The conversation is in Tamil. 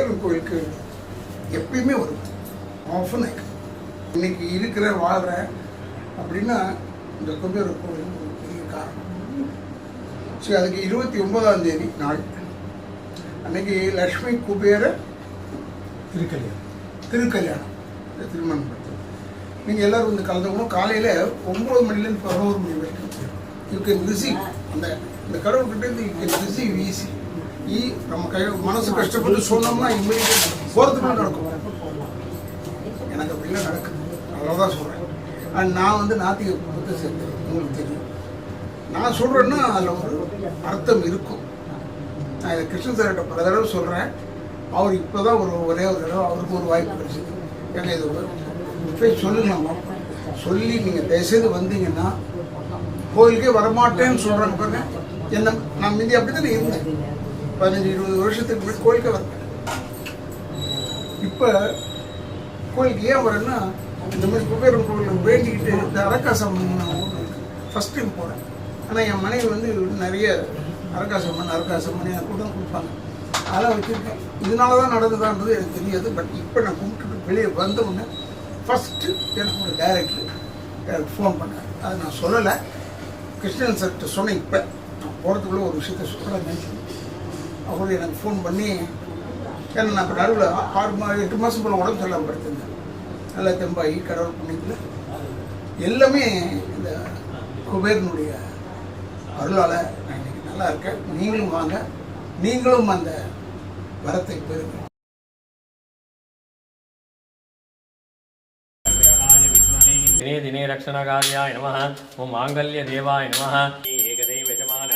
குபேரன் கோயிலுக்கு எப்பயுமே வரும். ஆஃபன் இன்னைக்கு இருக்கிற வாழ்கிற அப்படின்னா இந்த குபேரன் கோயில் ஒரு பெரிய காரணம். சரி, அதுக்கு 29ஆம் தேதி நாள் அன்னைக்கு லக்ஷ்மி குபேர திருக்கல்யாணம் திருமணம். நீங்கள் எல்லோரும் வந்து கலந்துக்கணும். காலையில் 9 மணிலேருந்து 11 மணி வரைக்கும் யூ கேன் ரிசீவ். இந்த கடவுள்கிட்ட யூ கேன் ரிசீவ் ஈஸி. நம்ம மனசு கஷ்டப்பட்டு சொன்னோம்னா இம்மீடியட் போகிறதுக்குள்ள நடக்கும். எனக்கு அப்படிலாம் நடக்குது, அவ்வளோதான் சொல்கிறேன். அண்ட் நான் வந்து நாத்திக புத்தகத்தை சேர்த்து உங்களுக்கு தெரியும். நான் சொல்கிறேன்னா அதில் ஒரு அர்த்தம் இருக்கும். நான் இதை கிருஷ்ணன் சார்கிட்ட பல தடவை சொல்கிறேன். அவர் இப்போ தான் ஒரே ஒரு தடவை அவருக்கு ஒரு வாய்ப்பு கிடைச்சிது. ஏன்னா இது போய் சொல்லுங்கம்மா, சொல்லி நீங்கள் தயவுசெய்து வந்தீங்கன்னா கோயிலுக்கே வரமாட்டேன்னு சொல்கிறாங்க பாருங்க. என்ன நான் முந்தி அப்படி தானே இருந்தேன். 15-20 வருஷத்துக்கு முன்னாடி கோயிலுக்கே வரேன். இப்போ கோயிலுக்கு ஏன் வரேன்னா இந்த மாதிரி குபேரன் கோயிலில் வேண்டிக்கிட்டு இந்த அரக்காசம்மன் ஃபஸ்ட் டைம் போகிறேன். ஆனால் என் மனைவி வந்து நிறைய அரக்காசம்மன் எனக்கு கூட கொடுப்பாங்க. அதெல்லாம் வச்சுருக்கேன். இதனால தான் நடந்ததான்றது எனக்கு தெரியாது. பட் இப்போ நான் கும்பிட்டுட்டு வெளியே வந்தவுடனே ஃபஸ்ட்டு எனக்கு ஒரு டைரக்டர் எனக்கு ஃபோன் பண்ணேன். அதை நான் சொல்லலை, கிருஷ்ணன் சார்கிட்ட சொன்னேன். இப்போ நான் போகிறதுக்குள்ளே ஒரு விஷயத்த சொல்லலாம் நினச்சேன். அவர் எனக்கு ஃபோன் பண்ணி, ஏன்னா நான் இப்போ நடுவில் 8 மாதம் போல் உடம்பு சொல்லாமல் படுத்திருந்தேன். நல்லா தெம்பாகி கடவுள் புண்ணியத்தில் எல்லாமே இந்த குபேரனுடைய அருளால் நான் இன்னைக்கு நல்லா இருக்கேன். நீங்களும் வாங்க, நீங்களும் அந்த வரத்தை பெறுங்க. दिने दिने रक्षणकार्याय नमः। ओम मांगल्य देवाय नमः। एकदैव यजमान